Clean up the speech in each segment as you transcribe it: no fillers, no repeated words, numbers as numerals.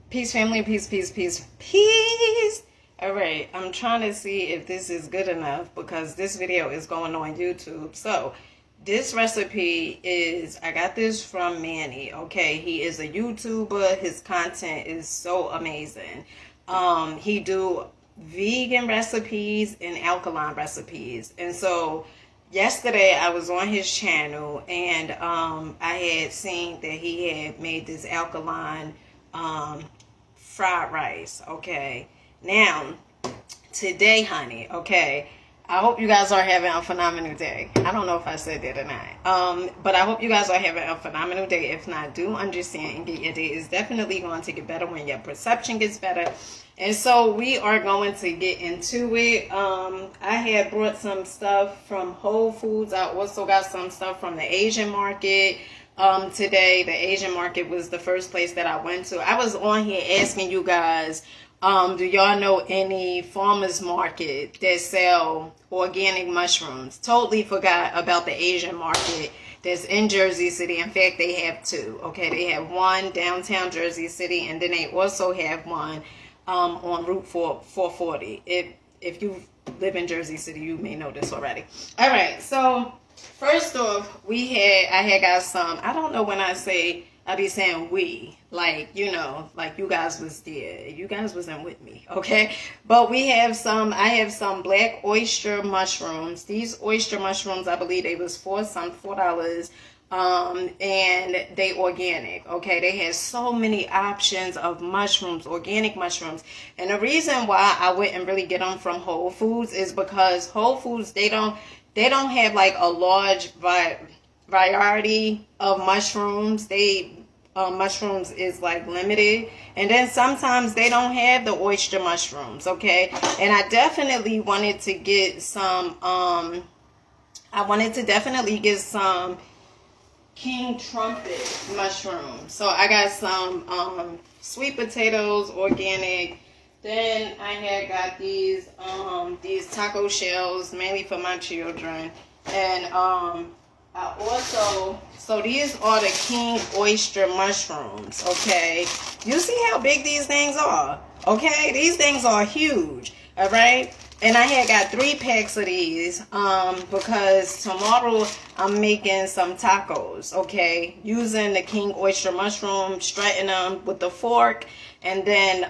Peace, family. Peace, peace, peace, peace. All right, I'm trying to see if this is good enough because this video is going on YouTube. So this recipe is, I got this from Manny. Okay, he is a YouTuber. His content is so amazing. He do vegan recipes and alkaline recipes. And so yesterday I was on his channel and I had seen that he had made this alkaline fried rice. Okay, now today, honey, okay, I hope you guys are having a phenomenal day. I don't know if I said that or not, but I hope you guys are having a phenomenal day. If not, do understand and get your day is definitely going to get better when your perception gets better. And so we are going to get into it. I had brought some stuff from Whole Foods. I also got some stuff from the Asian market. Today, the Asian market was the first place that I went to. I was on here asking you guys, do y'all know any farmers market that sell organic mushrooms? Totally forgot about the Asian market that's in Jersey City. In fact, they have two. Okay, they have one downtown Jersey City, and then they also have one on Route 440. If you live in Jersey City, you may know this already. All right, so first off, I had got some, I don't know when I be saying we, like, you know, like you guys was there. You guys wasn't with me, okay? But I have some black oyster mushrooms. These oyster mushrooms, I believe they was $4. And they organic, okay? They had so many options of mushrooms, organic mushrooms. And the reason why I wouldn't really get them from Whole Foods is because Whole Foods, they don't have like a large variety of mushrooms. Mushrooms is like limited, and then sometimes they don't have the oyster mushrooms, okay? And I definitely wanted to get some king trumpet mushrooms. So I got some sweet potatoes, organic. Then I had got these taco shells, mainly for my children. And so these are the king oyster mushrooms, okay? You see how big these things are, okay? These things are huge, all right? And I had got 3 packs of these because tomorrow I'm making some tacos, okay? Using the king oyster mushroom, strutting them with the fork, and then,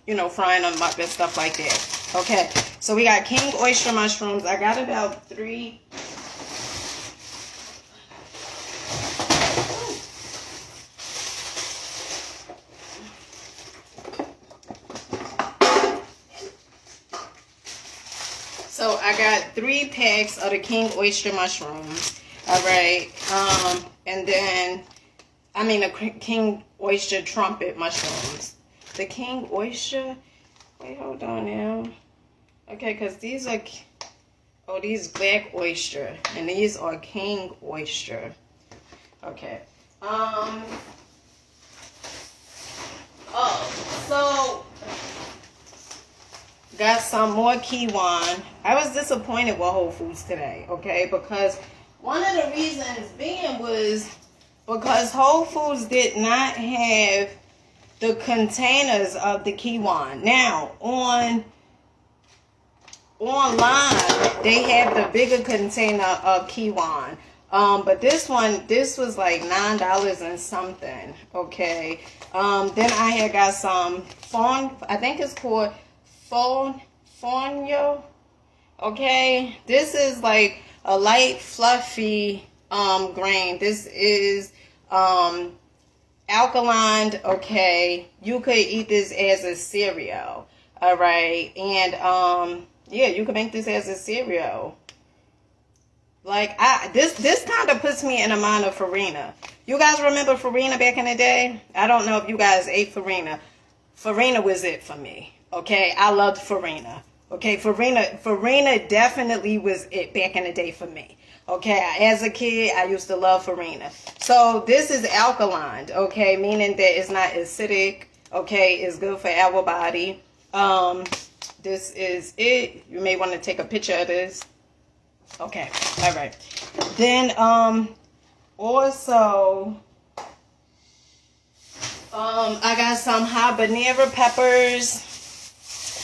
you know, frying them up and stuff like that, okay? So we got king oyster mushrooms. I got about 3. So I got 3 packs of the king oyster mushrooms, all right, and then, the king oyster trumpet mushrooms. The king oyster, wait, hold on now. Okay, because these are, these black oyster, and these are king oyster. Okay. So got some more Kiwan. I was disappointed with Whole Foods today, okay? Because one of the reasons being was because Whole Foods did not have the containers of the Kiwan. Now, online, they have the bigger container of Kiwan. But this was like $9 and something, okay? Then I had got some I think it's called Fonyo, okay? This is like a light, fluffy grain. This is alkaline, okay? You could eat this as a cereal, all right? And yeah, you can make this as a cereal. Like, this kind of puts me in the mind of farina. You guys remember farina back in the day? I don't know if you guys ate farina. Farina was it for me. Okay, I loved farina. Okay, farina definitely was it back in the day for me. Okay, as a kid, I used to love farina. So this is alkaline, okay, meaning that it's not acidic. Okay, it's good for our body. This is it. You may want to take a picture of this. Okay, all right. Then also I got some habanero peppers.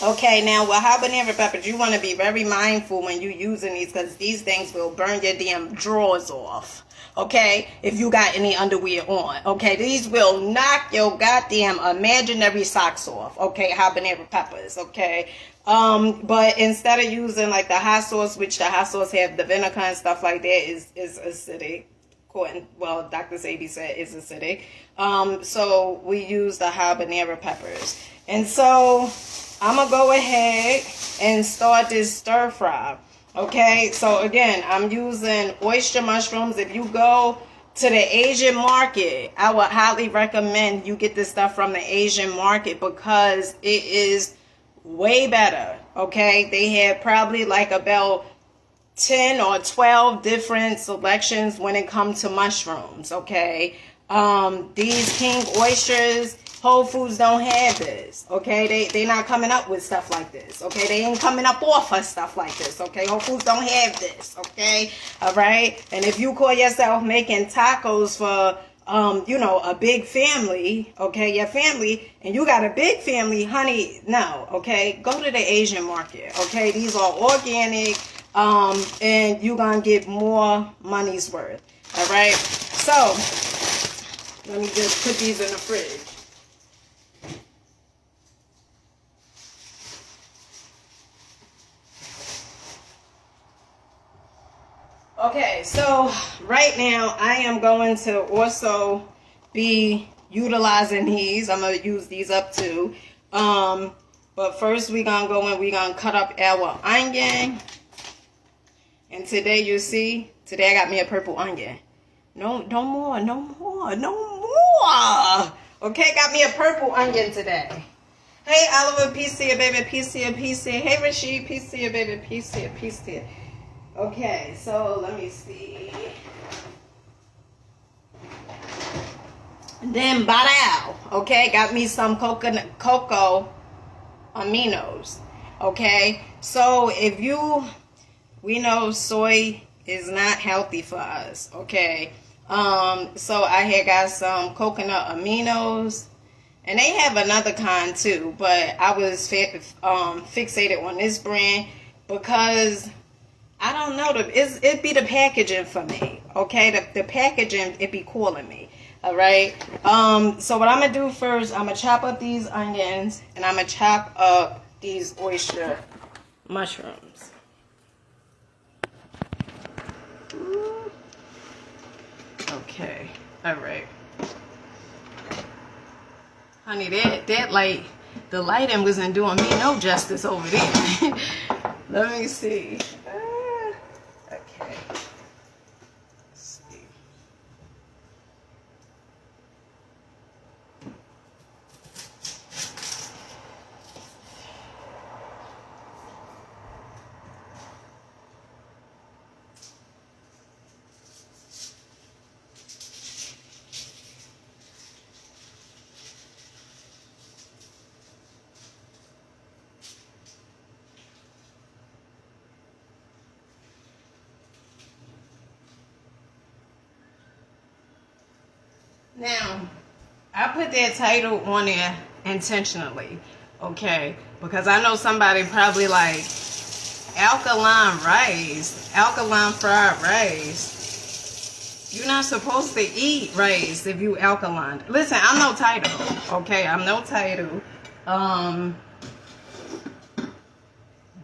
Okay, now with habanero peppers, you want to be very mindful when you're using these because these things will burn your damn drawers off. Okay, if you got any underwear on. Okay, these will knock your goddamn imaginary socks off. Okay, habanero peppers. Okay, but instead of using like the hot sauce, which the hot sauce have the vinegar and stuff like that, is acidic. Well, Dr. Sadie said it's acidic. So we use the habanero peppers, and so I'm gonna go ahead and start this stir fry. Okay, so again, I'm using oyster mushrooms. If you go to the Asian market, I would highly recommend you get this stuff from the Asian market because it is way better. Okay, they have probably like about 10 or 12 different selections when it comes to mushrooms. Okay, these king oysters, Whole Foods don't have this. Okay, they not coming up with stuff like this. Okay, they ain't coming up off of stuff like this. Okay, Whole Foods don't have this. Okay, all right. And if you call yourself making tacos for you know, a big family, okay, your family, and you got a big family, honey, no. Okay, go to the Asian market. Okay, these are organic, and you're gonna get more money's worth. All right. So let me just put these in the fridge. Okay, so right now I am going to also be utilizing these. I'm going to use these up too. But first we're going to go in, we're going to cut up our onion. And today you see, today I got me a purple onion. No more. Okay, got me a purple onion today. Hey, Oliver, peace to you, baby, peace to you, peace to you. Hey, Rashid, peace to you, baby, peace to you, peace to you. Okay, so let me see. Then badao, okay, got me some cocoa aminos. Okay, so if we know soy is not healthy for us. Okay, so I had got some coconut aminos, and they have another kind too, but I was fixated on this brand because I don't know, it be the packaging for me, okay? The packaging, it be calling me, all right? So what I'm going to do first, I'm going to chop up these onions, and I'm going to chop up these oyster mushrooms. Okay, all right. Honey, that light, the lighting wasn't doing me no justice over there. Let me see. Okay. Let's see. Now, I put that title on there intentionally, okay? Because I know somebody probably like, alkaline fried rice. You're not supposed to eat rice if you alkaline. Listen, I'm no title, okay? I'm no title.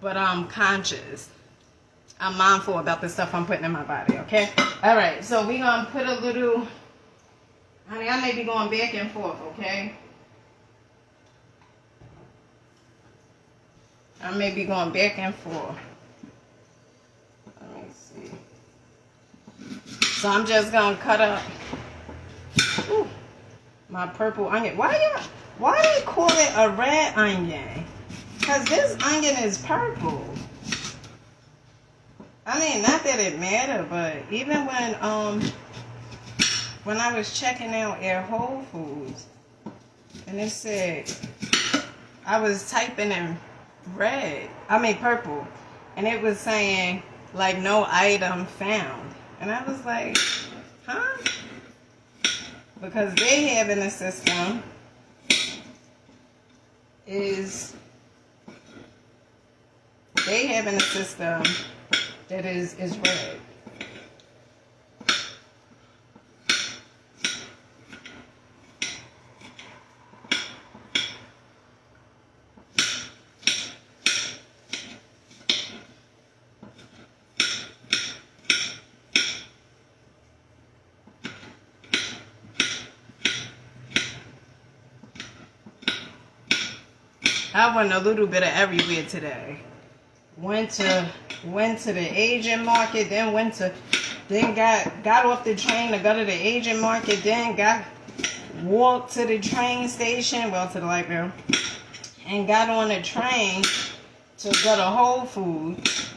But I'm conscious. I'm mindful about the stuff I'm putting in my body, okay? All right, so we're going to put a little... Honey, I may be going back and forth, okay? I may be going back and forth. Let me see. So I'm just going to cut up my purple onion. Why they call it a red onion? Because this onion is purple. I mean, not that it matters, but even when I was checking out at Whole Foods, and it said, I was typing in purple, and it was saying, like, no item found. And I was like, huh? Because they have in the system is they having a system that is red. I went a little bit of everywhere today. Went to the Asian market, then got off the train to go to the Asian market, then walked to the train station, well, to the light rail, and got on the train to go to Whole Foods.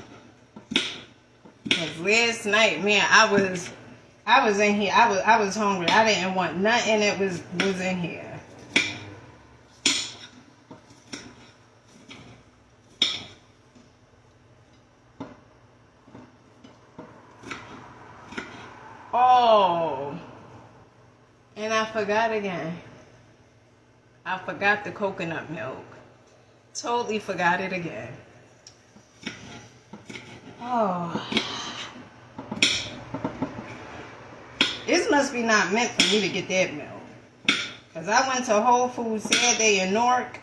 Cause last night, man, I was in here. I was hungry. I didn't want nothing that was in here. Oh, and I forgot again. I forgot the coconut milk. Totally forgot it again. Oh. This must be not meant for me to get that milk. Because I went to Whole Foods Saturday in Newark.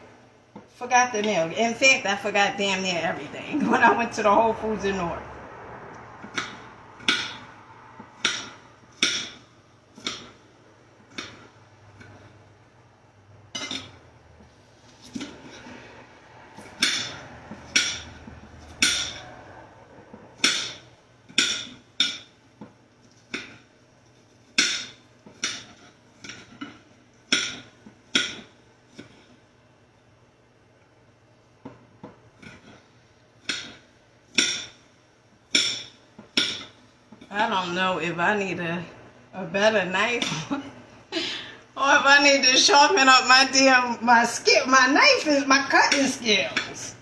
Forgot the milk. In fact, I forgot damn near everything when I went to the Whole Foods in Newark. I don't know if I need a better knife or if I need to sharpen up my knife is my cutting skills.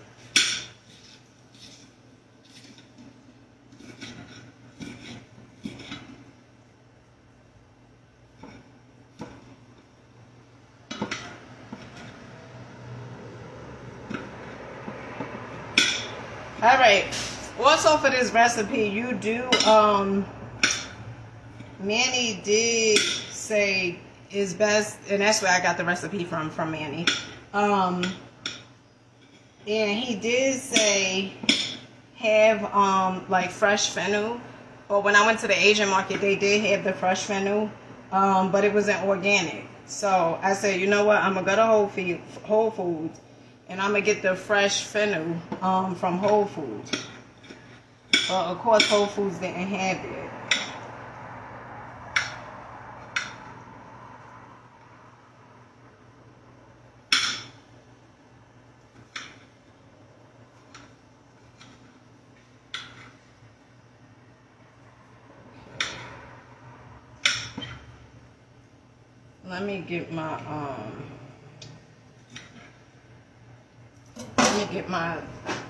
All right. Also for this recipe, you do, Manny did say is best, and that's where I got the recipe from Manny. And he did say have, like fresh fennel. But when I went to the Asian market, they did have the fresh fennel, but it wasn't organic. So I said, you know what, I'm going to go to Whole Foods, and I'm going to get the fresh fennel from Whole Foods. Of course, Whole Foods didn't have it. Let me get my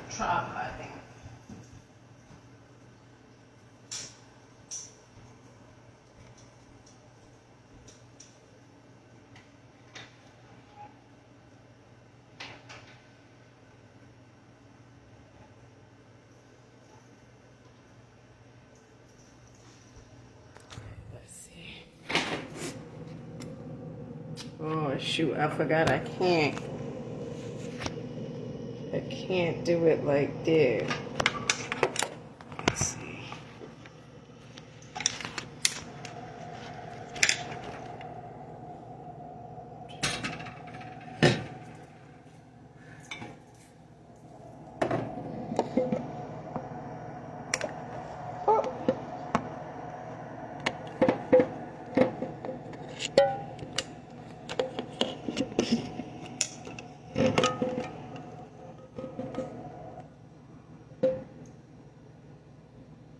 tripod thing. Oh shoot, I forgot I can't do it like that. Let's see.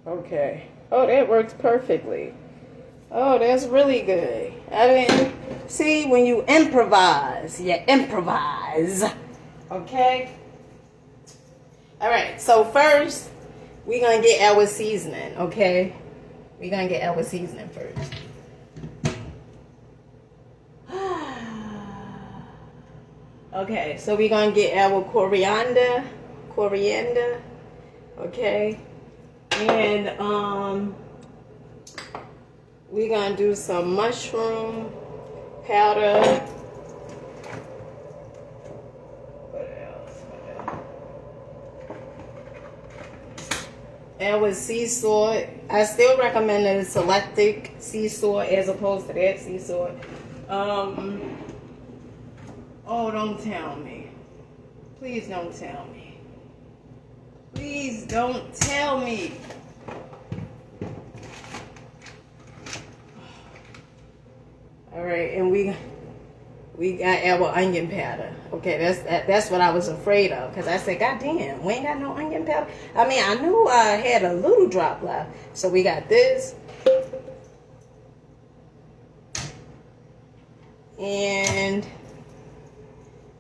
Okay. Oh, that works perfectly. Oh, that's really good. I didn't see when you improvise. Okay. All right. So first, we're gonna get our seasoning. Okay. We're gonna get our seasoning first. Okay, so we're gonna get our coriander, okay, and we're gonna do some mushroom powder. Our sea salt. I still recommend the selected sea salt as opposed to that sea salt. Oh, don't tell me. Please don't tell me. Please don't tell me. All right, and we got our onion powder. Okay, that's what I was afraid of, because I said, God damn, we ain't got no onion powder. I mean, I knew I had a little drop left. So we got this. And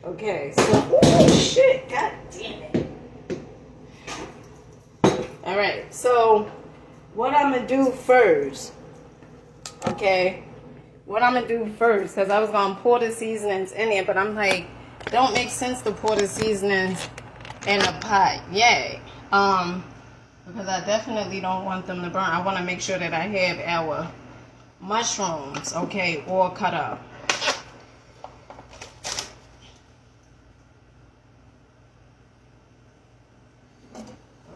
okay, so oh shit, God damn it. All right, so what I'm gonna do first, okay? What I'm gonna do first, because I was gonna pour the seasonings in there, but I'm like, don't make sense to pour the seasonings in a pot. Yay. Because I definitely don't want them to burn. I want to make sure that I have our mushrooms, okay, all cut up.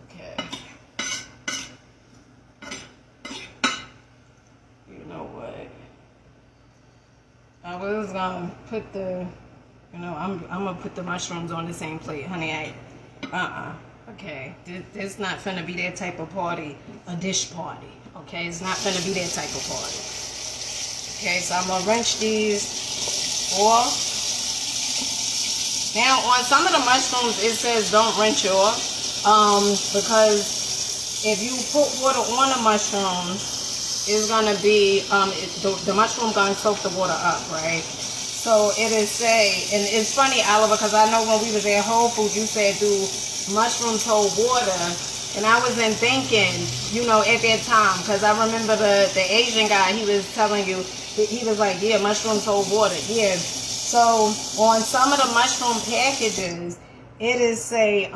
Okay. You know what? I was gonna put the, I'm gonna put the mushrooms on the same plate, honey. Okay, this not finna be that type of party, a dish party. Okay, it's not finna be that type of party. Okay, so I'm gonna wrench these off. Now, on some of the mushrooms, it says don't wrench it off, because if you put water on the mushrooms, it's gonna be the mushroom gonna soak the water up, right? So it is say, and it's funny, Oliver, because I know when we was at Whole Foods, you said do mushrooms hold water, and I wasn't thinking, at that time, because I remember the Asian guy, he was telling you, he was like, yeah, mushrooms hold water, yeah. So on some of the mushroom packages, it is say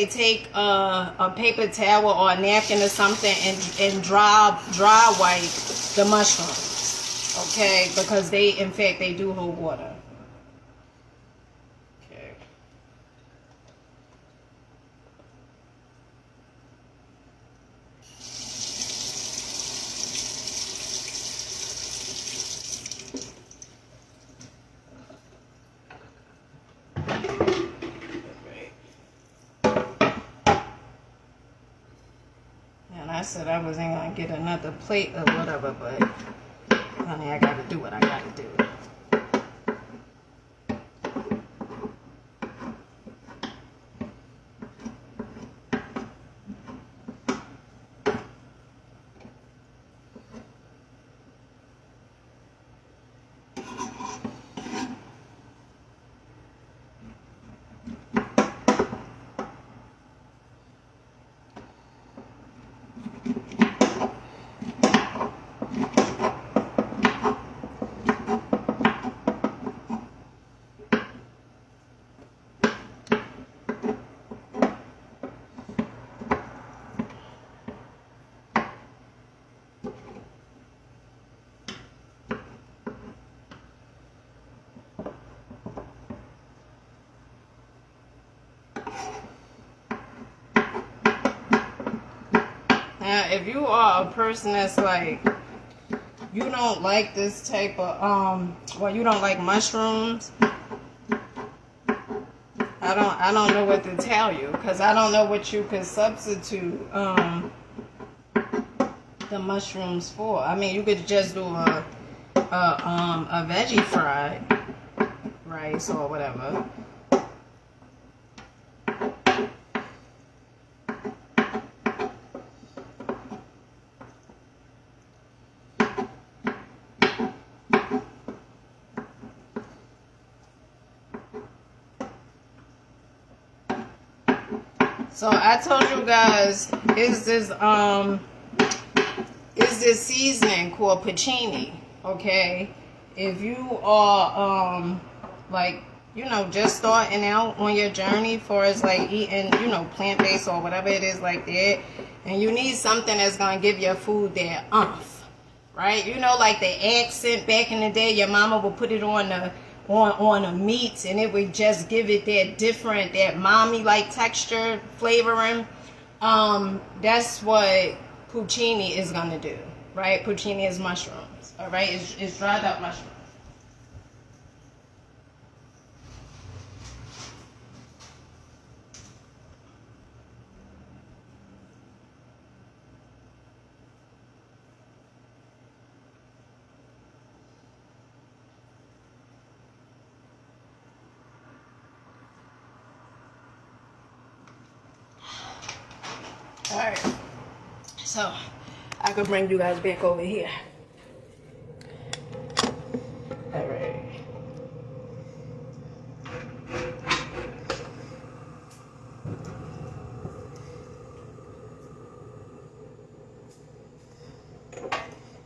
take a paper towel or a napkin or something and dry wipe the mushrooms. Okay, because in fact they do hold water. Okay. And I said I wasn't gonna get another plate or whatever, but honey, I gotta do what I gotta do. Now, if you are a person that's like, you don't like this type of, you don't like mushrooms, I don't know what to tell you, because I don't know what you could substitute, the mushrooms for. I mean, you could just do a veggie fried rice or whatever. So I told you guys, is this seasoning called pacchini, okay? If you are like, you know, just starting out on your journey for as like eating, you know, plant-based or whatever it is like that, and you need something that's gonna give your food that umph, right? You know, like the accent back in the day, your mama would put it on the meats, and it would just give it that different, that mommy like texture flavoring. That's what puccini is gonna do, right? Puccini is mushrooms, all right? It's dried up mushrooms. All right, so I could bring you guys back over here. All right.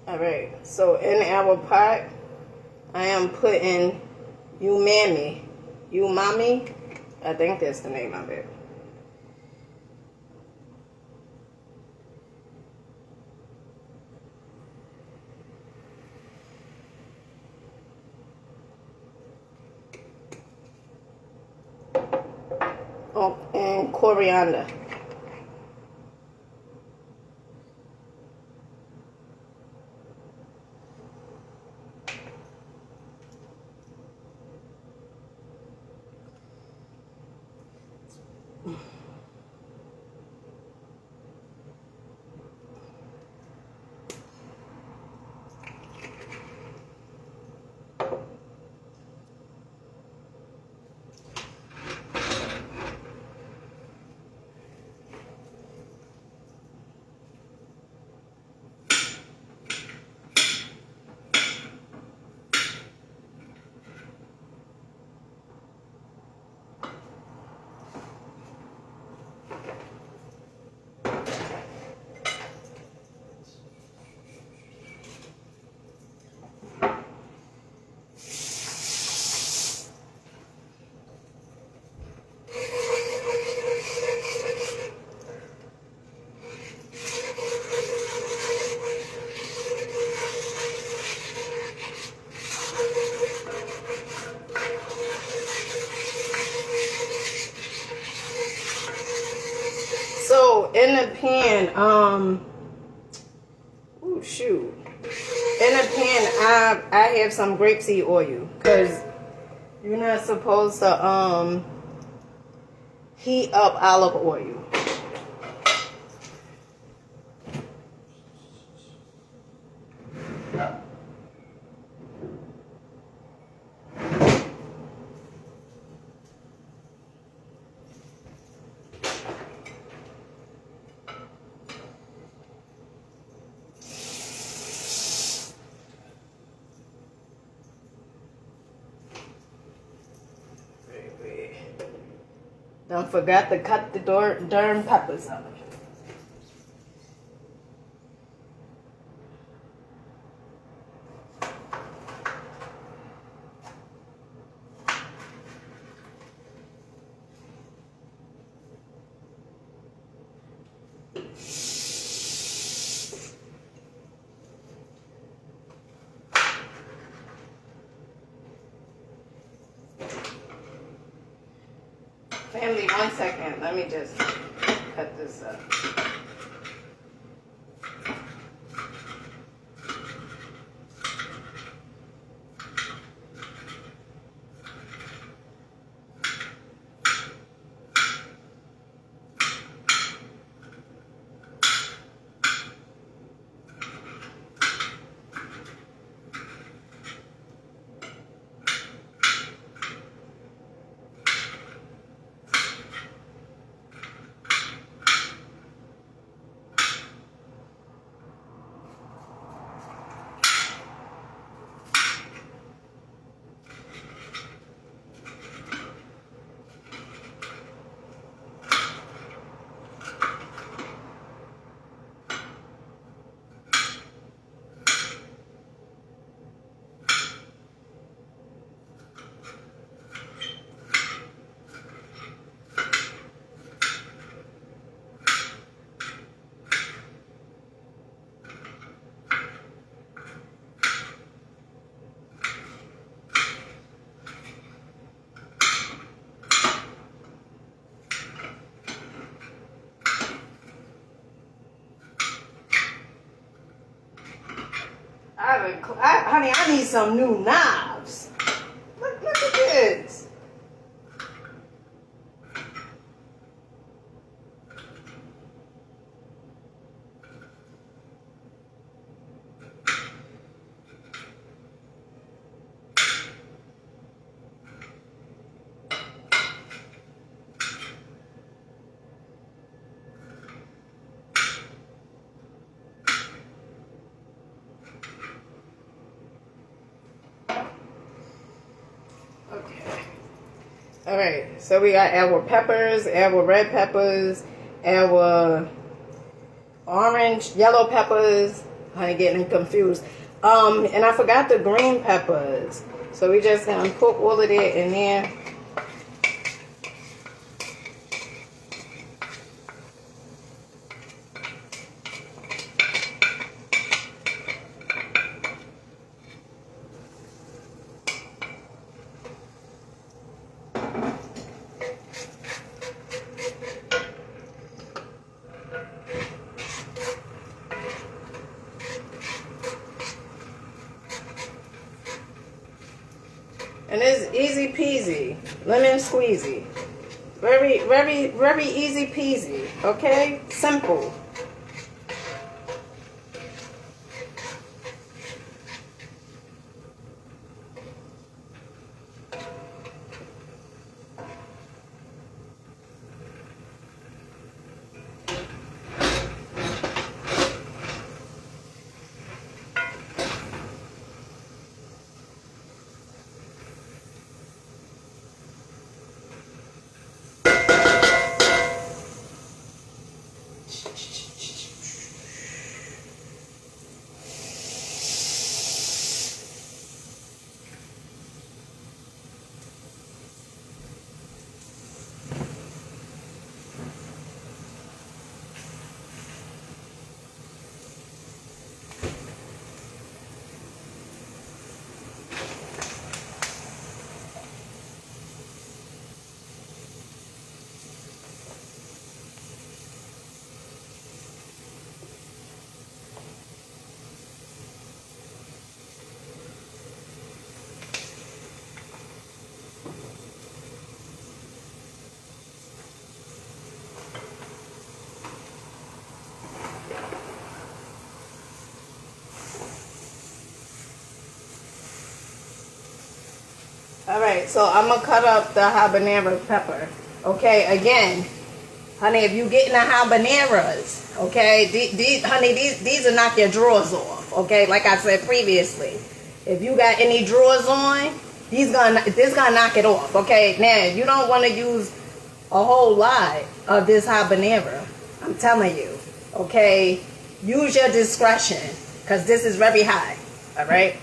All right, so in our pot, I am putting umami. I think that's the name of it. Oh, and coriander. So in the pan, oh shoot. In the pan, I have some grapeseed oil, because you're not supposed to heat up olive oil. Don't forget to cut the darn peppers up. Family, 1 second. Let me just cut this up. honey, I need some new knives. Look at this. All right, so we got our peppers, our red peppers, our orange, yellow peppers. Honey, getting confused. And I forgot the green peppers. So we just gonna put all of that in there. And it's easy peasy, lemon squeezy. Very, very, very easy peasy, okay? Simple. All right, so I'm gonna cut up the habanero pepper. Okay, again, honey, if you getting the habaneros, okay, these will knock your drawers off. Okay, like I said previously, if you got any drawers on, this gonna knock it off. Okay, now you don't want to use a whole lot of this habanero. I'm telling you. Okay, use your discretion because this is very high. All right.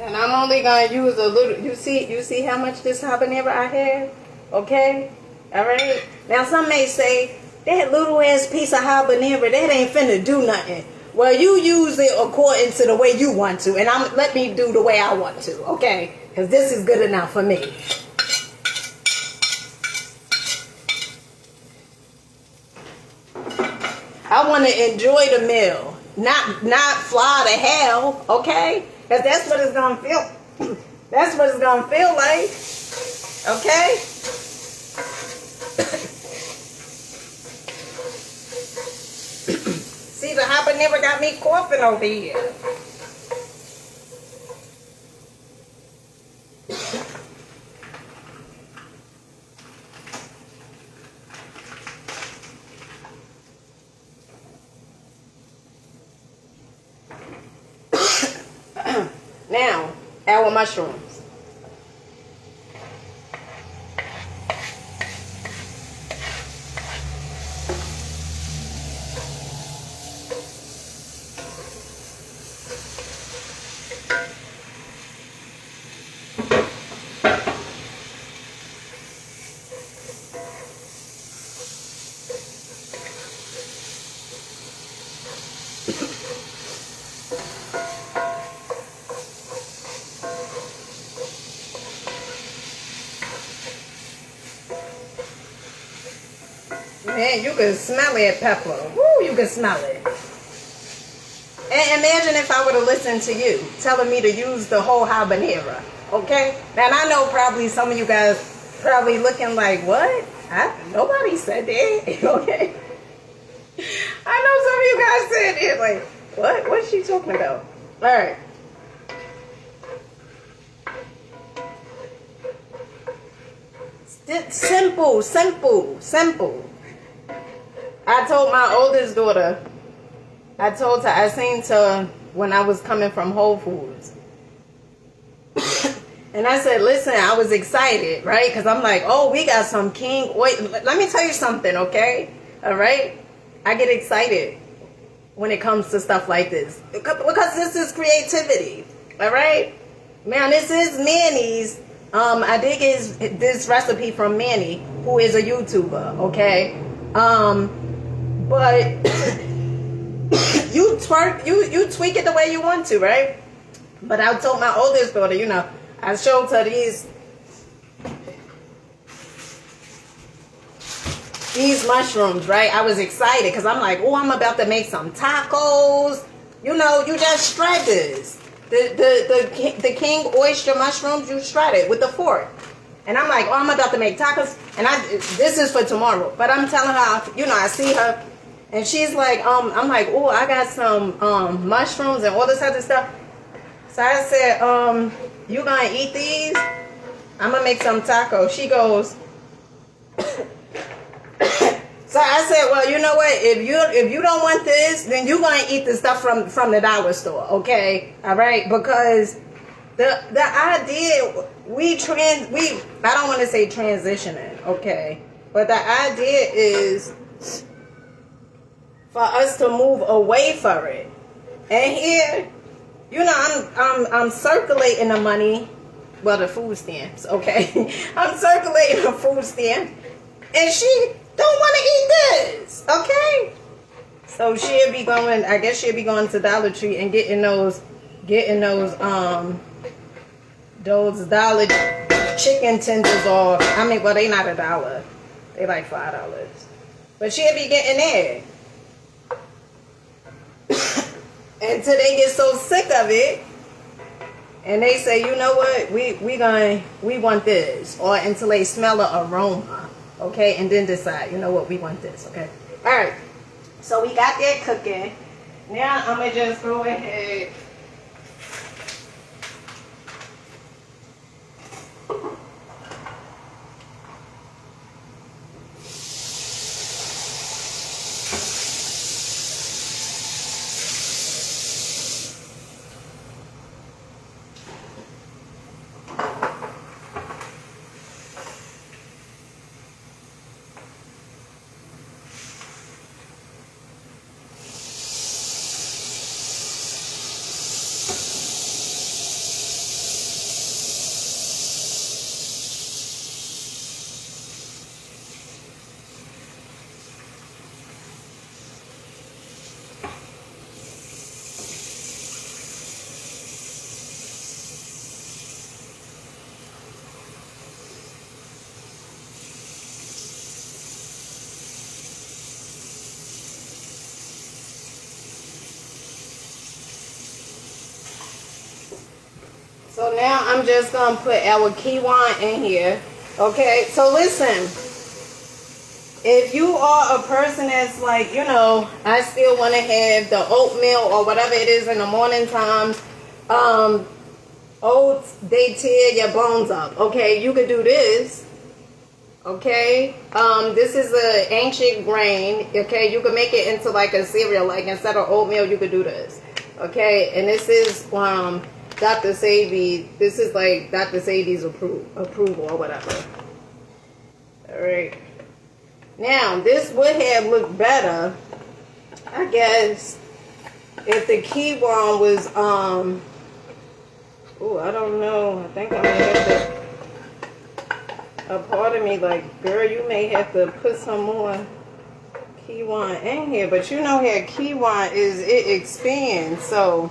And I'm only gonna use a little. You see how much this habanero I have? Okay, all right. Now some may say that little ass piece of habanero that ain't finna do nothing. Well, you use it according to the way you want to, and let me do the way I want to. Okay, because this is good enough for me. I want to enjoy the meal, not fly to hell. Okay. Because that's what it's going to feel. That's what it's going to feel like. Okay? See, the habanero got me coughing over here. Now, our mushrooms. Man, you can smell it, pepper. Woo, you can smell it. And imagine if I would have listened to you telling me to use the whole habanero, okay? And I know probably some of you guys probably looking like, what? Nobody said that, okay? I know some of you guys said it, like, what? What's she talking about? All right. Simple, simple, simple. I told my oldest daughter, I seen her when I was coming from Whole Foods. And I said, listen, I was excited, right? Because I'm like, oh, we got some king oil. Let me tell you something, okay? All right? I get excited when it comes to stuff like this. Because this is creativity, all right? Man, this is Manny's. I did get this recipe from Manny, who is a YouTuber, okay? But you tweak it the way you want to, right? But I told my oldest daughter, you know, I showed her these mushrooms, right? I was excited because I'm like, oh, I'm about to make some tacos. You know, you just shred this. The king oyster mushrooms, you shred it with the fork. And I'm like, oh, I'm about to make tacos. And this is for tomorrow. But I'm telling her, you know, I see her. And she's like, I'm like, oh, I got some mushrooms and all this other stuff. So I said, you gonna eat these? I'm gonna make some tacos. She goes, so I said, well, you know what? If you don't want this, then you're gonna eat the stuff from the dollar store, okay? All right, because the idea I don't want to say transitioning, okay, but the idea is for us to move away from it. And here, you know, I'm circulating the money, well, the food stamps, okay? I'm circulating the food stamp, and she don't want to eat this, okay? So she'll be going, I guess she'll be going to Dollar Tree and getting those dollar chicken tenders off. I mean, well, they not $1. They like $5. But she'll be getting there. Until they get so sick of it, and they say, you know what, we want this, or until they smell the aroma, okay, and then decide, you know what, we want this, okay. All right, so we got that cooking. Now I'm gonna just go ahead. So now I'm just going to put our kiwi in here. Okay, so listen. If you are a person that's like, you know, I still want to have the oatmeal or whatever it is in the morning times. Oats, they tear your bones up. Okay, you could do this. Okay, this is an ancient grain. Okay, you could make it into like a cereal. Like instead of oatmeal, you could do this. Okay, and this is Dr. Sadie, this is like Dr. Sadie's approval or whatever. Alright. Now, this would have looked better, I guess, if the kiwi was, oh, I don't know. I think I may have to, a part of me like, girl, you may have to put some more kiwi in here. But you know how kiwi is, it expands, so.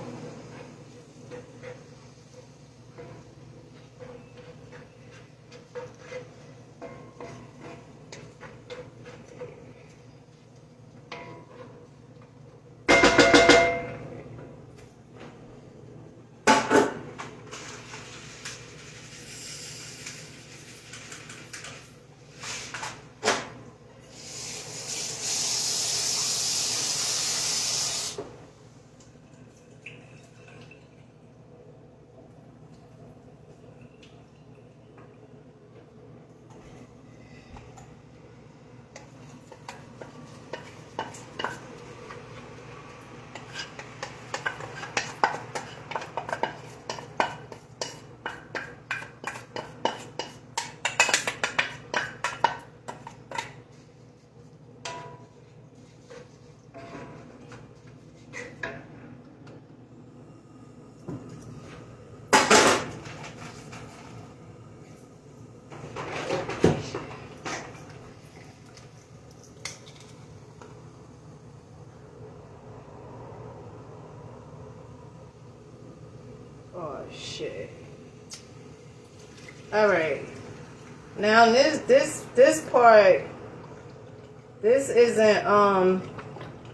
shit. All right. Now this part, this isn't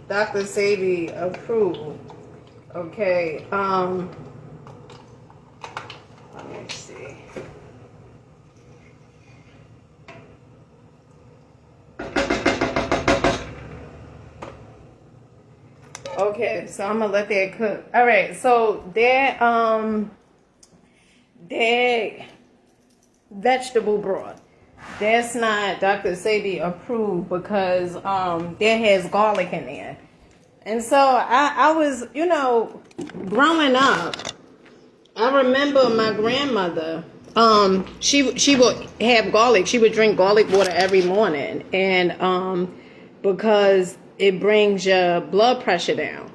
Dr. Sebi approved. Okay. Let me see. Okay, so I'm gonna let that cook. All right, so that vegetable broth, that's not Dr. Sebi approved because that has garlic in there. And so I was, growing up, I remember my grandmother, she would have garlic. She would drink garlic water every morning, and because it brings your blood pressure down.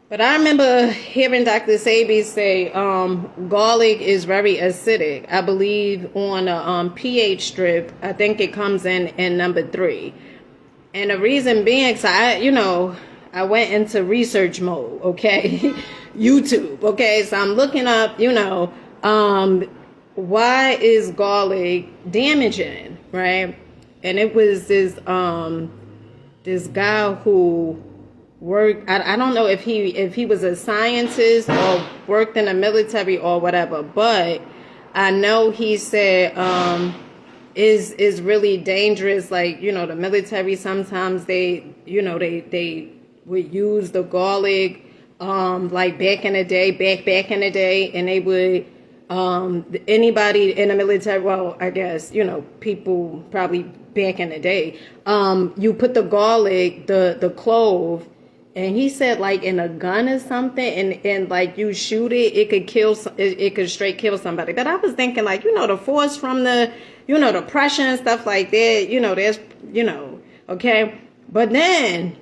But I remember hearing Dr. Sebi say garlic is very acidic. I believe on a pH strip, I think it comes in number 3. And the reason being, cause I went into research mode, okay? YouTube, okay? So I'm looking up, why is garlic damaging, right? And it was this guy who worked, I don't know if he was a scientist or worked in the military or whatever, but I know he said is really dangerous. Like, the military sometimes they would use the garlic like back in the day, and they would anybody in the military, well, I guess, people probably back in the day, you put the garlic, the clove, and he said like in a gun or something, and like you shoot it, it could kill, it could straight kill somebody. But I was thinking like, the force from the, the pressure and stuff like that, there's, okay. But then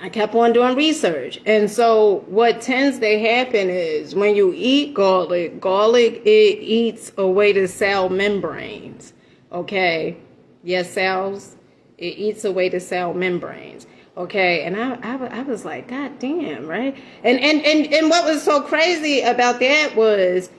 I kept on doing research. And so what tends to happen is when you eat garlic, it eats away the cell membranes. Okay. Yes, cells. It eats away the cell membranes. Okay. And I was like, God damn, right? And what was so crazy about that was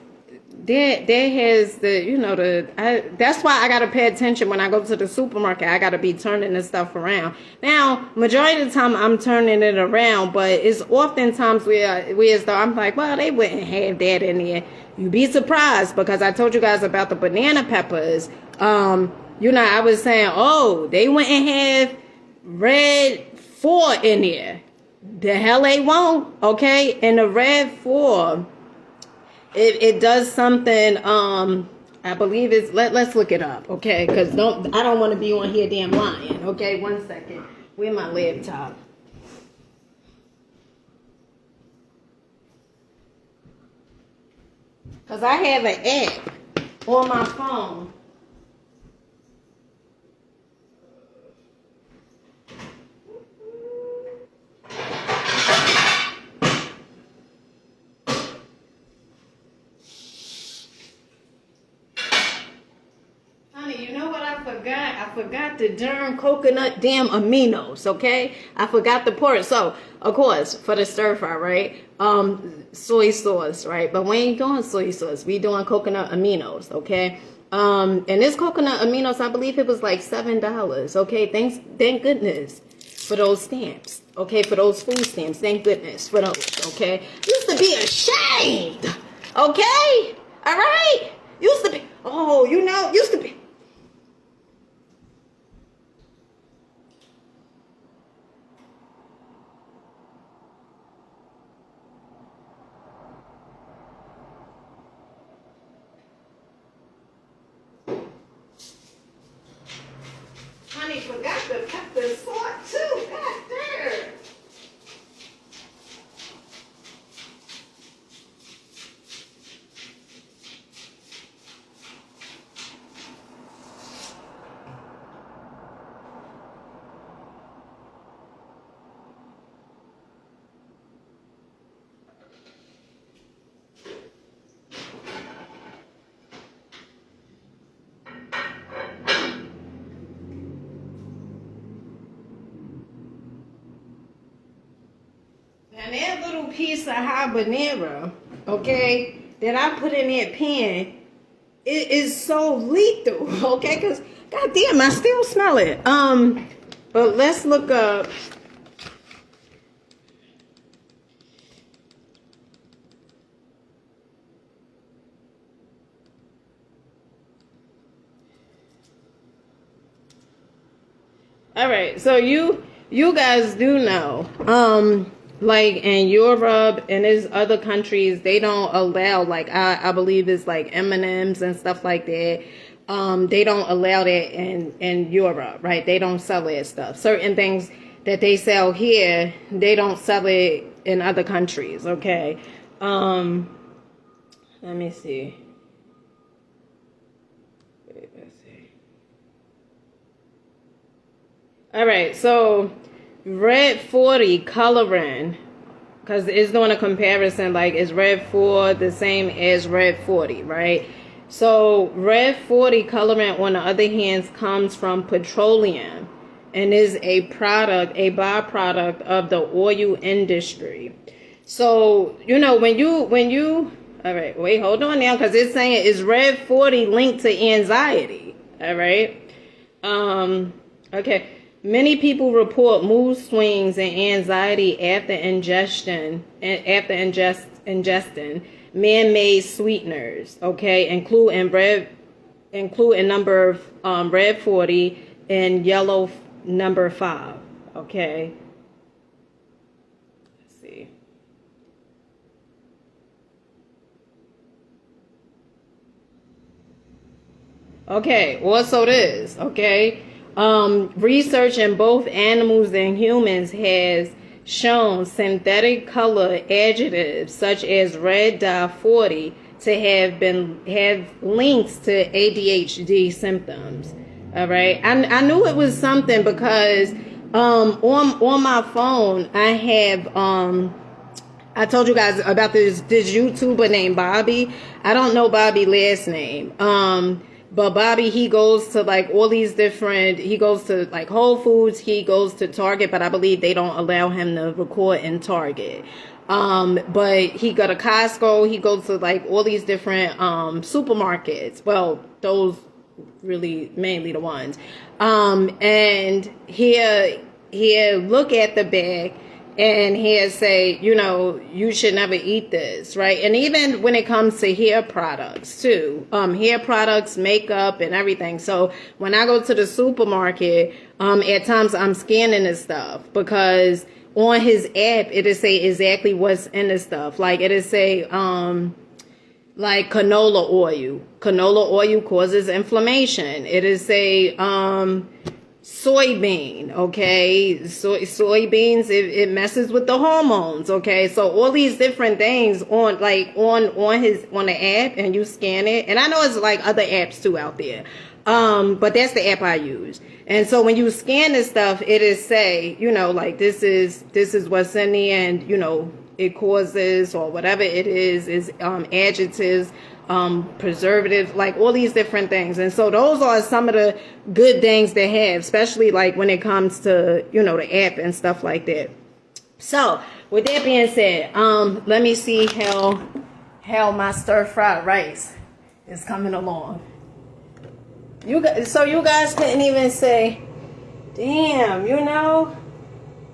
that has the, that's why I got to pay attention when I go to the supermarket. I got to be turning this stuff around. Now, majority of the time I'm turning it around, but it's oftentimes where I'm like, well, they wouldn't have that in there. You'd be surprised because I told you guys about the banana peppers. I was saying, oh, they wouldn't have red 4 in there. The hell they won't, okay? And the red 4, it does something, I believe it's, let's look it up, okay? Because I don't want to be on here damn lying, okay? 1 second. Where's my laptop? Because I have an app on my phone. I forgot the darn coconut damn aminos, okay? I forgot to pour it. So, of course, for the stir fry, right? Soy sauce, right? But we ain't doing soy sauce. We doing coconut aminos, okay? And this coconut aminos, I believe it was like $7, okay? Thank goodness for those stamps, okay? For those food stamps, thank goodness for those, okay? Used to be ashamed, okay? All right? Used to be, used to be. Honey, forgot to cut the salt too. God damn. And that little piece of habanero, okay, that I put in that pan, it is so lethal, okay? Because, goddamn, I still smell it. But let's look up. All right, so you guys do know, like in Europe and there's other countries, they don't allow, like I believe it's like M&Ms and stuff like that. They don't allow that in Europe, right? They don't sell that stuff. Certain things that they sell here, they don't sell it in other countries. Okay. Let me see. Let's see. All right, so red 40 coloring, because it's doing a comparison, like is red 4 the same as red 40, right? So red 40 colorant, on the other hand, comes from petroleum and is a byproduct of the oil industry. So, you know, when you, all right, wait, hold on now, because it's saying is red 40 linked to anxiety, all right? Okay. Many people report mood swings and anxiety after ingesting man-made sweeteners, okay, include a number of red 40 and yellow number 5, okay. Let's see. Okay, also this, okay. Research in both animals and humans has shown synthetic color adjectives such as red dye 40 to have links to ADHD symptoms. All right, I knew it was something because on my phone I have I told you guys about this YouTuber named Bobby. I don't know Bobby's last name. But Bobby, he goes to like all these different, he goes to like Whole Foods, he goes to Target, but I believe they don't allow him to record in Target. But he go to Costco, he goes to like all these different supermarkets. Well, those really mainly the ones. And he'll look at the bag and he'll say, you know, you should never eat this, right? And even when it comes to hair products too, hair products, makeup and everything. So when I go to the supermarket, at times I'm scanning this stuff because on his app, it'll say exactly what's in the stuff. Like it'll say, like canola oil. Canola oil causes inflammation. It'll say, soybean, okay, soybeans, it messes with the hormones, okay, so all these different things on the app, and you scan it, and I know it's like other apps too out there, but that's the app I use. And so when you scan this stuff, it is say, you know, like this is what's in the end, you know, it causes or whatever it is adjectives, preservatives, like all these different things. And so those are some of the good things they have, especially like when it comes to, you know, the app and stuff like that. So with that being said, let me see how my stir fry rice is coming along. You guys couldn't even say, damn, you know,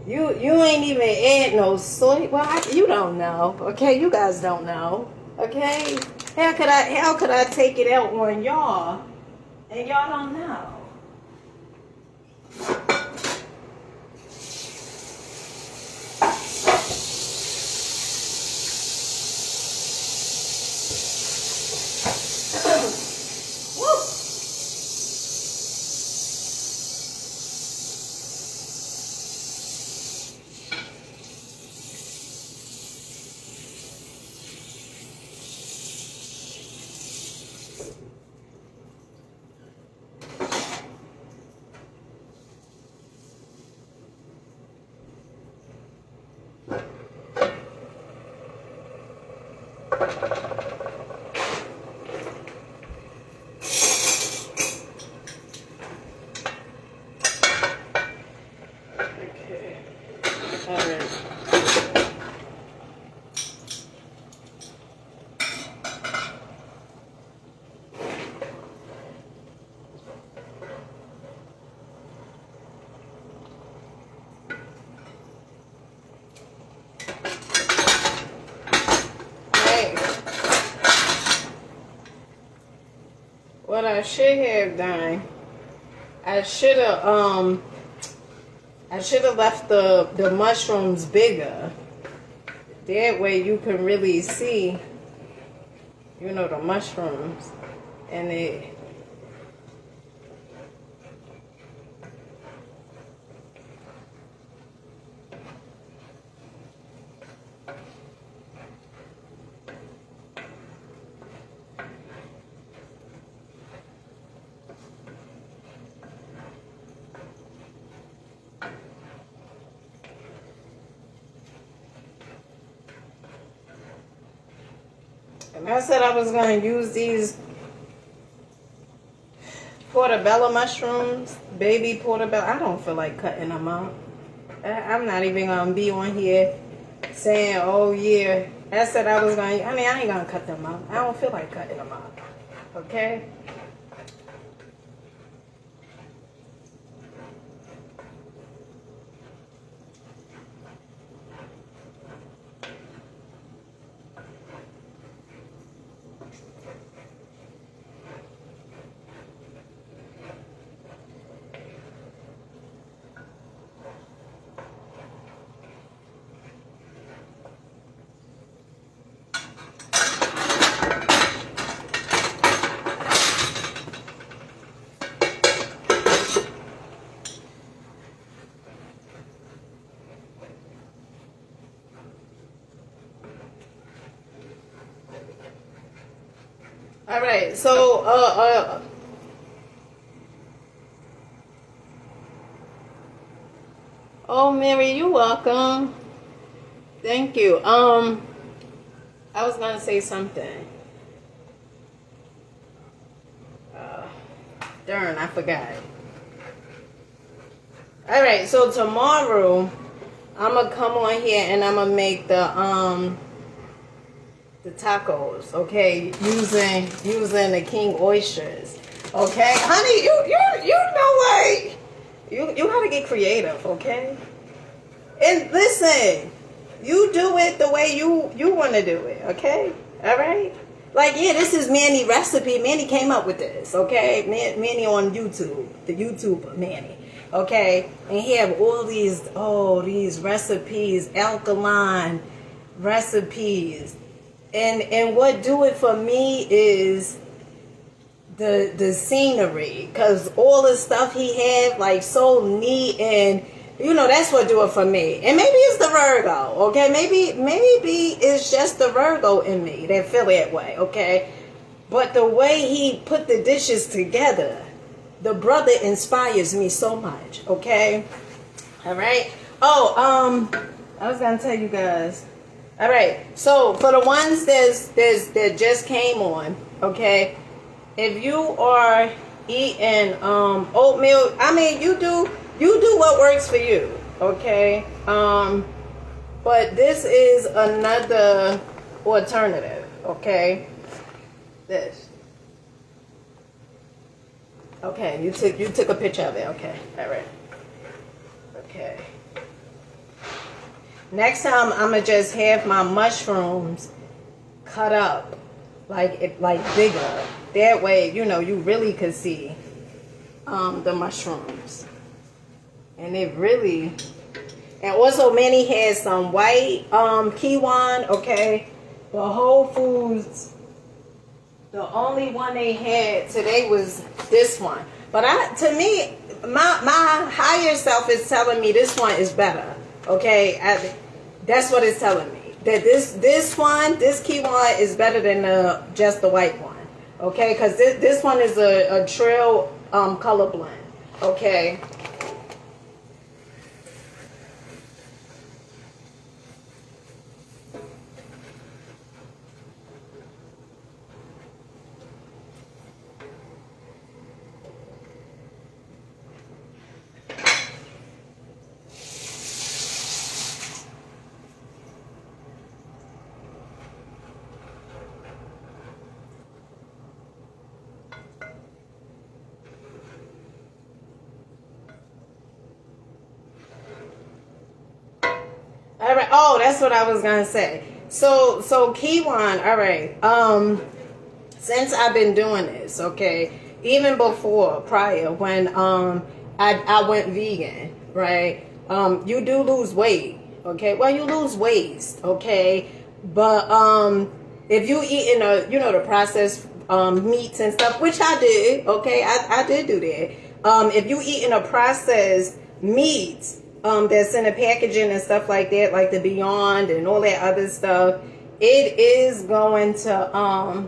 you ain't even add no soy. Well, you don't know, okay? You guys don't know, okay? How could I take it out on y'all and y'all don't know? what I should have done, I should have left the mushrooms bigger. That way you can really see, you know, the mushrooms and it. And I said I was going to use these portobello mushrooms, baby portobello. I don't feel like cutting them out. I'm not even going to be on here saying, oh yeah. I said I was going to, I ain't going to cut them out. I don't feel like cutting them out. Okay? All right, so oh Mary, you're welcome. Thank you. I was gonna say something. Darn, I forgot. All right, so tomorrow I'm gonna come on here and I'm gonna make the tacos, okay, using the king oysters, okay, honey, you know what, you gotta get creative, okay, and listen, you do it the way you want to do it, okay, all right, like, yeah, this is Manny recipe. Manny came up with this, okay, Manny on YouTube, the YouTuber Manny, okay, and he have all these recipes, alkaline recipes. And what do it for me is the scenery, because all the stuff he had, like, so neat, and you know, that's what do it for me. And maybe it's the Virgo, okay, maybe it's just the Virgo in me that feel that way, okay, but the way he put the dishes together, the brother inspires me so much, okay, all right. I was gonna tell you guys. All right, so for the ones that just came on, okay, if you are eating oatmeal, I mean, you do what works for you, okay, but this is another alternative, okay, this, okay, you took a picture of it, okay, all right, okay. Next time, I'm going to just have my mushrooms cut up like bigger. That way, you know, you really could see the mushrooms. And it really, and also Manny has some white kiwan, okay. The Whole Foods, the only one they had today was this one. But to me, my higher self is telling me this one is better. Okay, that's what it's telling me. That this kiwi is better than just the white one. Okay, because this one is a trail color blend. Okay. All right. Oh, that's what I was gonna say. So Kiwan, all right. Since I've been doing this, okay, even before, prior, when I went vegan, right? You do lose weight, okay? Well, you lose waste, okay? But if you eating the processed meats and stuff, which I did, okay? I did do that. If you eating a processed meats that's in the packaging and stuff like that, like the Beyond and all that other stuff, it is going to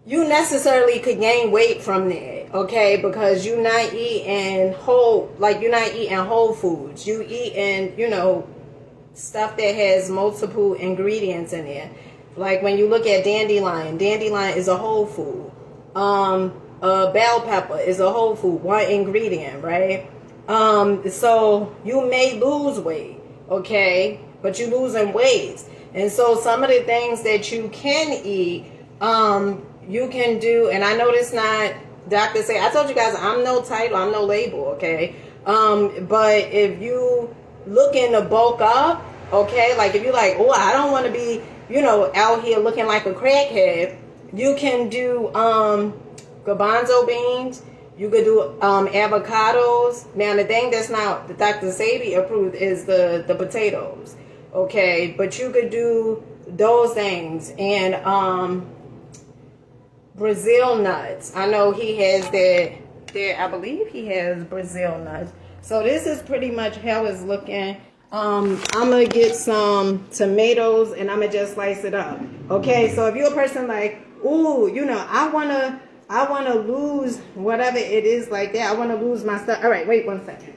you necessarily could gain weight from that, okay? Because you're not eating whole foods. You eating, stuff that has multiple ingredients in there. Like when you look at dandelion is a whole food. Bell pepper is a whole food, one ingredient, right? So you may lose weight, okay? But you're losing weight. And so some of the things that you can eat, you can do, and I know this not doctors say, I told you guys I'm no title, I'm no label, okay? But if you looking to bulk up, okay, like if you like, oh, I don't want to be, out here looking like a crackhead, you can do garbanzo beans, you could do avocados. Now the thing that's not the Dr. Sadie approved is the potatoes, okay? But you could do those things, and Brazil nuts. I know he has that there. I believe he has Brazil nuts. So this is pretty much how it's looking. I'm gonna get some tomatoes and I'm gonna just slice it up. Okay, so if you're a person like, ooh, I wanna lose whatever it is like that. I wanna lose my stuff. All right, wait 1 second.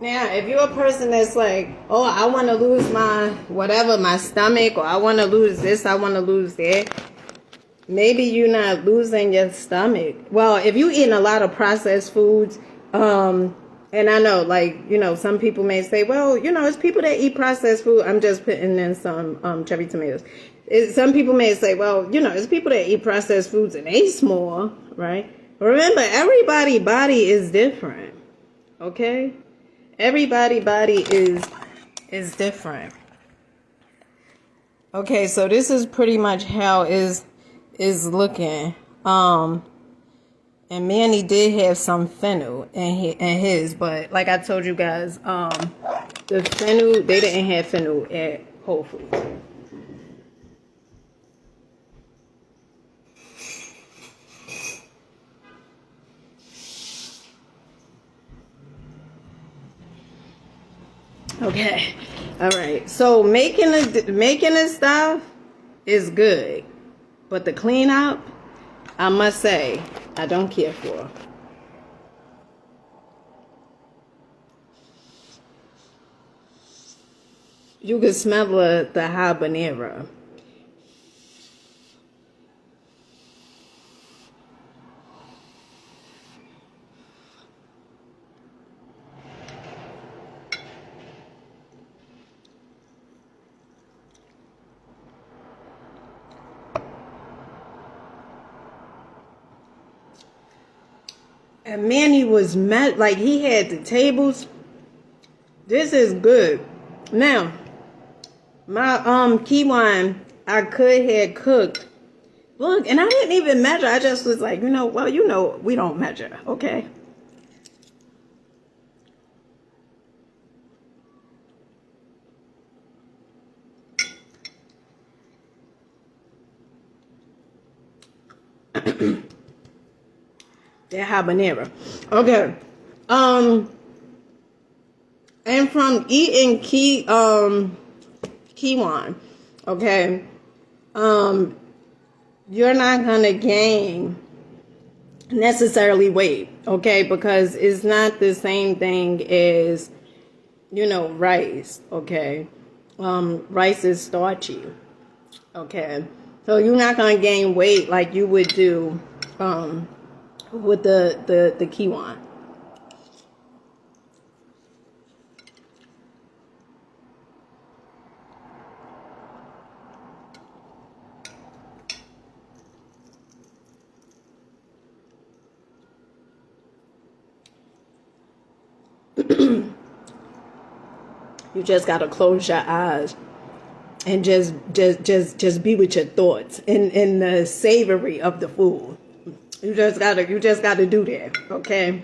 Now, if you're a person that's like, oh, I want to lose my stomach, or I want to lose this, I want to lose that, maybe you're not losing your stomach. Well, if you're eating a lot of processed foods, and I know, some people may say, well, it's people that eat processed food. I'm just putting in some cherry tomatoes. Some people may say, well, it's people that eat processed foods and they small, right? Remember, everybody's body is different, okay? Everybody's body is different. Okay, so this is pretty much how is looking. And Manny did have some fennel in his, but like I told you guys, the fennel, they didn't have fennel at Whole Foods. Okay, all right. So making the stuff is good, but the cleanup, I must say, I don't care for. You can smell the habanero. And Manny was mad, like he had the tables. This is good. Now, my key wine I could have cooked. Look, and I didn't even measure. I just was like, we don't measure, okay? That habanero. Okay. And from eating quinoa, okay, you're not gonna gain necessarily weight, okay? Because it's not the same thing as, rice, okay? Rice is starchy, okay? So you're not going to gain weight like you would do with the quinoa. You just got to close your eyes and just be with your thoughts in the savory of the food. You just gotta do that, okay?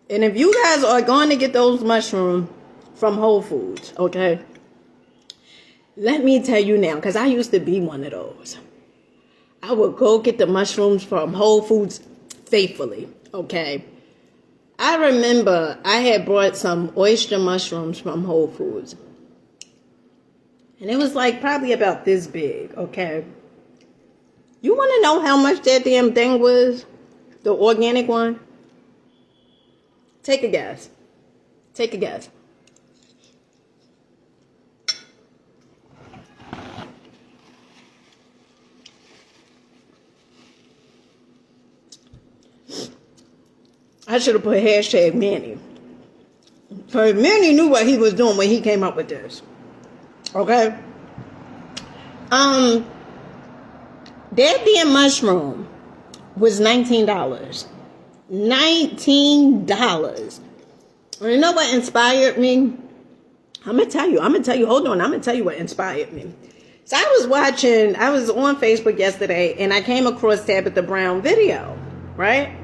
And if you guys are going to get those mushrooms from Whole Foods, okay, let me tell you now, because I used to be one of those. I would go get the mushrooms from Whole Foods faithfully, okay? I remember I had bought some oyster mushrooms from Whole Foods. And it was like probably about this big, okay? You want to know how much that damn thing was? The organic one? Take a guess. Take a guess. I should have put hashtag Manny. So Manny knew what he was doing when he came up with this. Okay? That damn mushroom was $19. $19. And you know what inspired me? I'm gonna tell you. Hold on. I'm gonna tell you what inspired me. So I was on Facebook yesterday, and I came across Tabitha Brown video, right?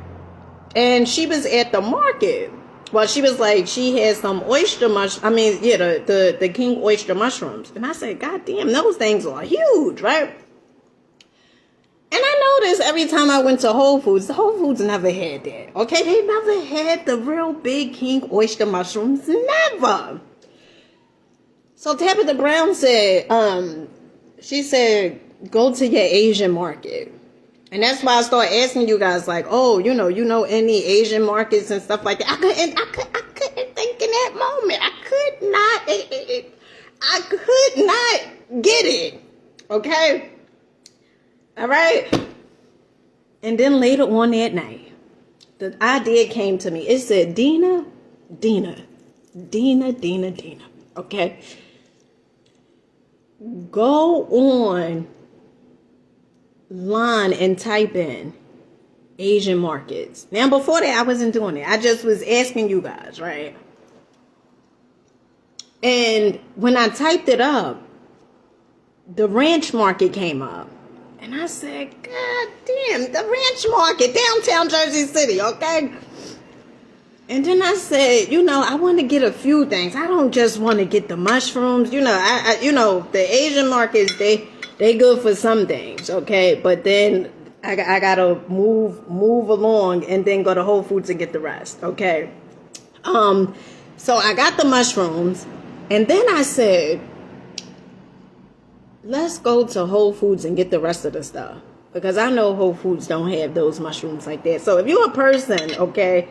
And she was at the market. Well, she was like, she had some oyster the king oyster mushrooms. And I said, God damn, those things are huge, right? And I noticed every time I went to Whole Foods never had that. Okay, they never had the real big king oyster mushrooms. Never. So Tabitha Brown said, she said, go to your Asian market. And that's why I started asking you guys, like, oh, you know any Asian markets and stuff like that. I couldn't think in that moment. I could not get it. Okay? All right? And then later on that night, the idea came to me. It said, Dina. Okay? Go on line and type in Asian markets. Now, before that, I wasn't doing it. I just was asking you guys, right? And when I typed it up, the ranch market came up. And I said, God damn, the ranch market, downtown Jersey City, okay? And then I said, I want to get a few things. I don't just want to get the mushrooms. The Asian markets, they good for some things, okay? But then I gotta move along and then go to Whole Foods and get the rest, okay? So I got the mushrooms, and then I said, let's go to Whole Foods and get the rest of the stuff, because I know Whole Foods don't have those mushrooms like that. So if you're a person, okay,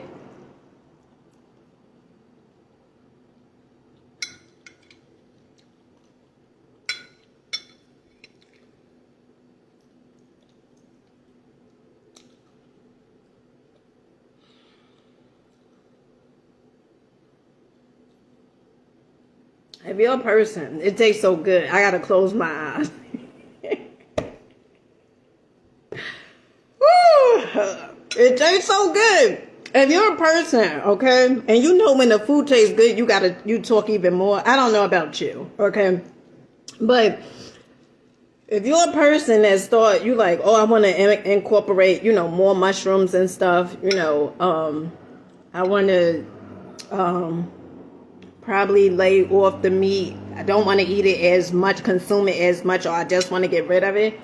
if you're a person, it tastes so good. I gotta close my eyes. It tastes so good. If you're a person, okay, and when the food tastes good, you talk even more. I don't know about you, okay, but if you're a person that's thought you like, oh, I want to incorporate, more mushrooms and stuff, I want to probably lay off the meat. I don't want to eat it as much, consume it as much, or I just want to get rid of it.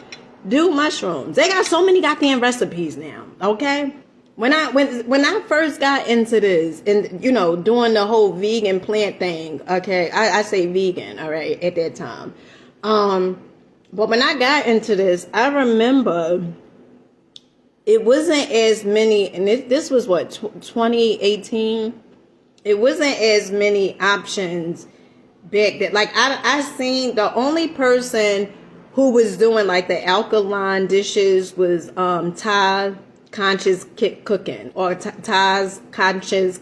Do mushrooms. They got so many goddamn recipes now, okay? When I first got into this and, doing the whole vegan plant thing, okay, I say vegan, all right, at that time. But when I got into this, I remember it wasn't as many, and this was what, 2018. It wasn't as many options back then. Like I seen the only person who was doing like the alkaline dishes was Ty Conscious Cooking, or Ty's Conscious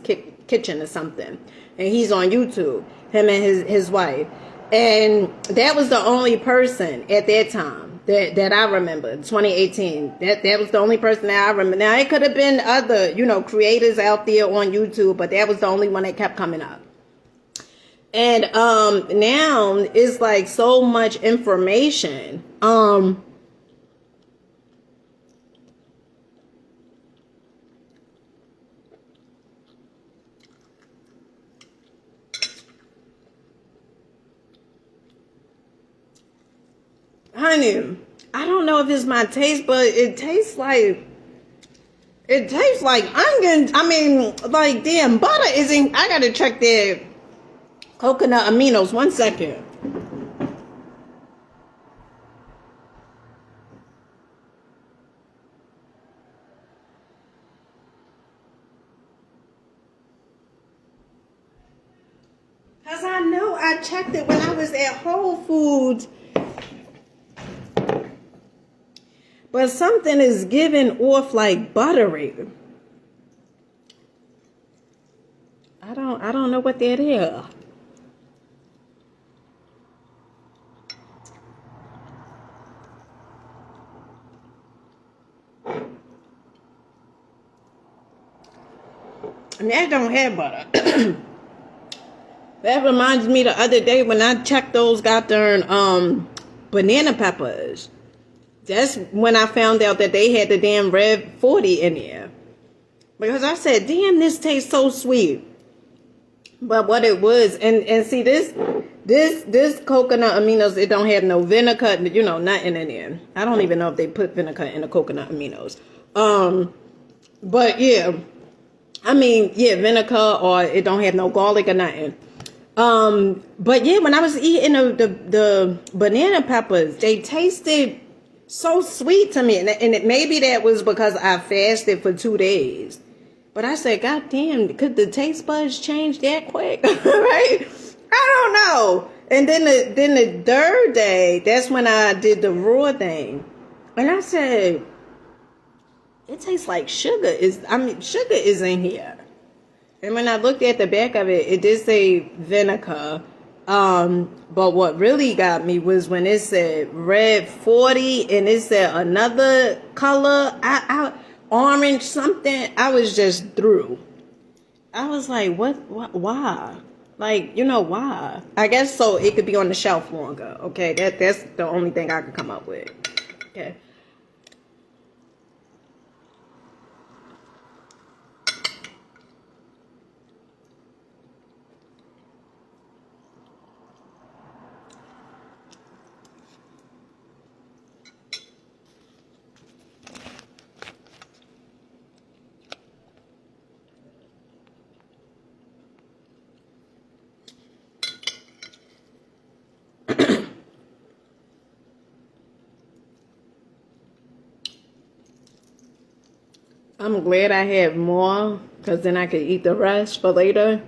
Kitchen or something, and he's on YouTube. Him and his wife, and that was the only person at that time that I remember. 2018. That was the only person that I remember. Now it could have been other creators out there on YouTube, but that was the only one that kept coming up. And now it's like so much information. Honey, I don't know if it's my taste, but it tastes like onions. I mean, like, damn, butter isn't. I gotta check their coconut aminos. 1 second. Cause I know I checked it when I was at Whole Foods. But something is giving off like buttery. I don't know what that is. And that don't have butter. That reminds me the other day when I checked those goddamn banana peppers. That's when I found out that they had the damn red 40 in there. Because I said, damn, this tastes so sweet. But what it was, and see this coconut aminos, it don't have no vinegar, nothing in there. I don't even know if they put vinegar in the coconut aminos. But yeah, I mean, yeah, vinegar, or it don't have no garlic or nothing. But yeah, when I was eating the banana peppers, they tasted so sweet to me, and maybe that was because I fasted for 2 days. But I said, God damn, could the taste buds change that quick? Right? I don't know. And then the third day, that's when I did the raw thing, and I said, it tastes like sugar is in here. And when I looked at the back of it, it did say vinegar. But what really got me was when it said red 40 and it said another color, orange something. I was just through. I was like, what, why? Like, why? I guess so it could be on the shelf longer. Okay, that's the only thing I could come up with. Okay. I'm glad I had more, because then I could eat the rest for later.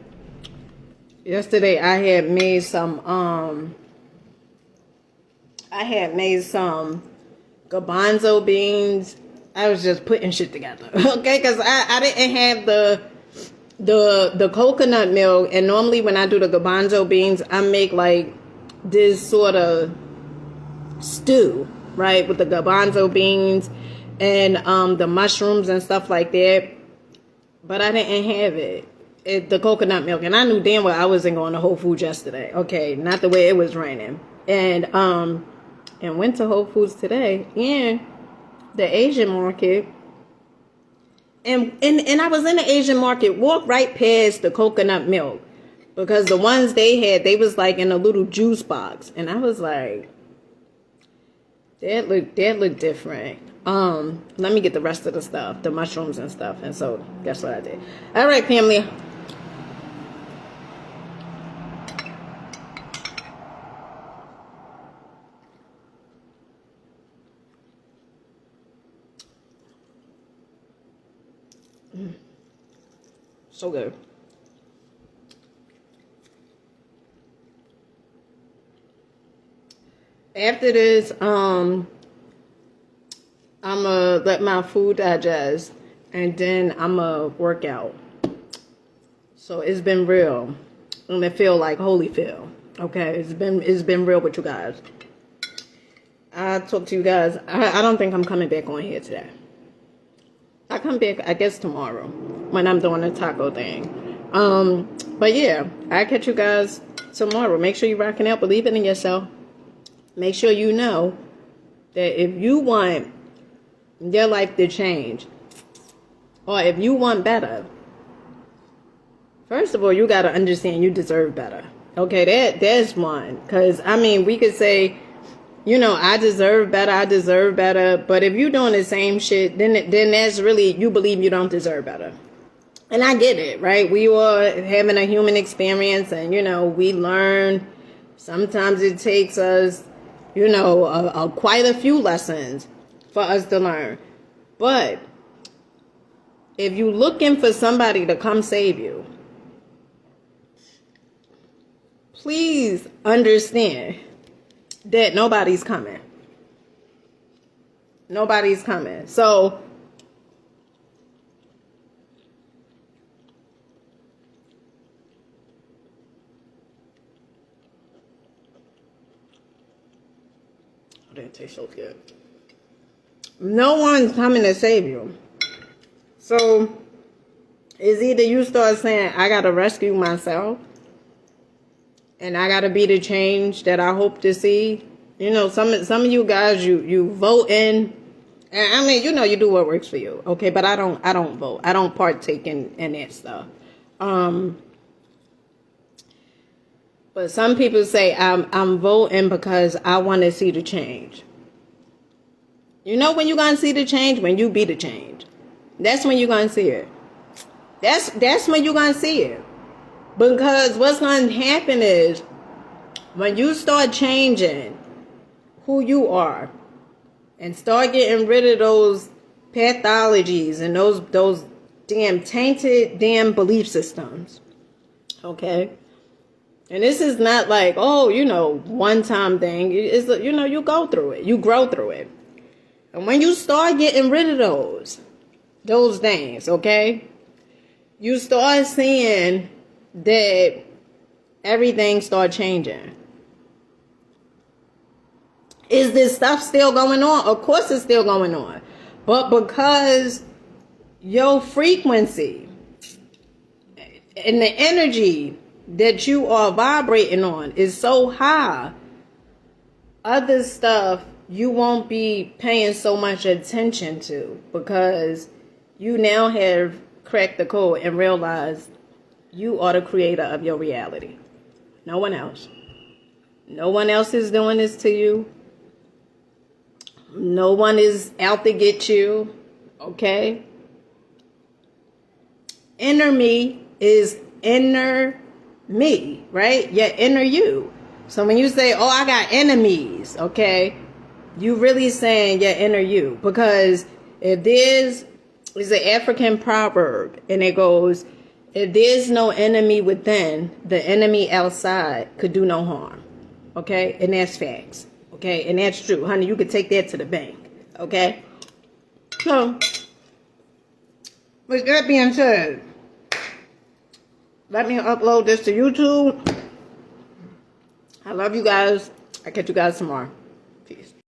Yesterday I had made some garbanzo beans. I was just putting shit together. Okay, because I didn't have the coconut milk, and normally when I do the garbanzo beans, I make like this sort of stew, right, with the garbanzo beans and the mushrooms and stuff like that. But I didn't have the coconut milk, and I knew damn well I wasn't going to Whole Foods yesterday. Okay, not the way it was raining. And went to Whole Foods today in the Asian market. And I was in the Asian market, walked right past the coconut milk, because the ones they had, they was like in a little juice box, and I was like, that looked different. Let me get the rest of the stuff, the mushrooms and stuff. And so guess what I did. All right, family. So good. After this, I'm gonna let my food digest, and then I'm gonna work out. So it's been real, and it feel like Holyfield. Okay, it's been real with you guys. I talk to you guys. I don't think I'm coming back on here today. I come back, I guess, tomorrow when I'm doing the taco thing. But yeah, I'll catch you guys tomorrow. Make sure you're rocking out, believing in yourself. Make sure you know that if you want your life to change, or if you want better, first of all, you got to understand you deserve better. Okay, that's one. Because, I mean, we could say, you know, I deserve better. But if you're doing the same shit, then that's really, you believe you don't deserve better. And I get it, right? We are having a human experience, and, you know, we learn. Sometimes it takes us, you know, quite a few lessons for us to learn. But if you're looking for somebody to come save you, please understand that nobody's coming. Nobody's coming. So, oh, that tastes so good. No one's coming to save you. So, it's either you start saying, I gotta rescue myself, and I gotta be the change that I hope to see. You know, some of you guys, you vote in. And I mean, you know, you do what works for you, okay? But I don't vote. I don't partake in that stuff. But some people say I'm voting because I want to see the change. You know when you're gonna see the change? When you be the change. That's when you're gonna see it. That's when you're gonna see it. Because what's going to happen is when you start changing who you are and start getting rid of those pathologies and those damn tainted damn belief systems. Okay? And this is not like, oh, you know, one-time thing. It's, you know, you go through it. You grow through it. And when you start getting rid of those things, okay, you start seeing that everything start changing. Is this stuff still going on? Of course it's still going on. But because your frequency and the energy that you are vibrating on is so high, other stuff you won't be paying so much attention to, because you now have cracked the code and realized you are the creator of your reality. No one else. No one else is doing this to you. No one is out to get you. Okay? Inner me is inner me, right? Your inner you. So when you say, oh, I got enemies, okay, you really saying your inner you. Because if there's an African proverb, and it goes, if there's no enemy within, the enemy outside could do no harm. Okay? And that's facts. Okay? And that's true. Honey, you could take that to the bank. Okay? So, with that being said, let me upload this to YouTube. I love you guys. I'll catch you guys tomorrow.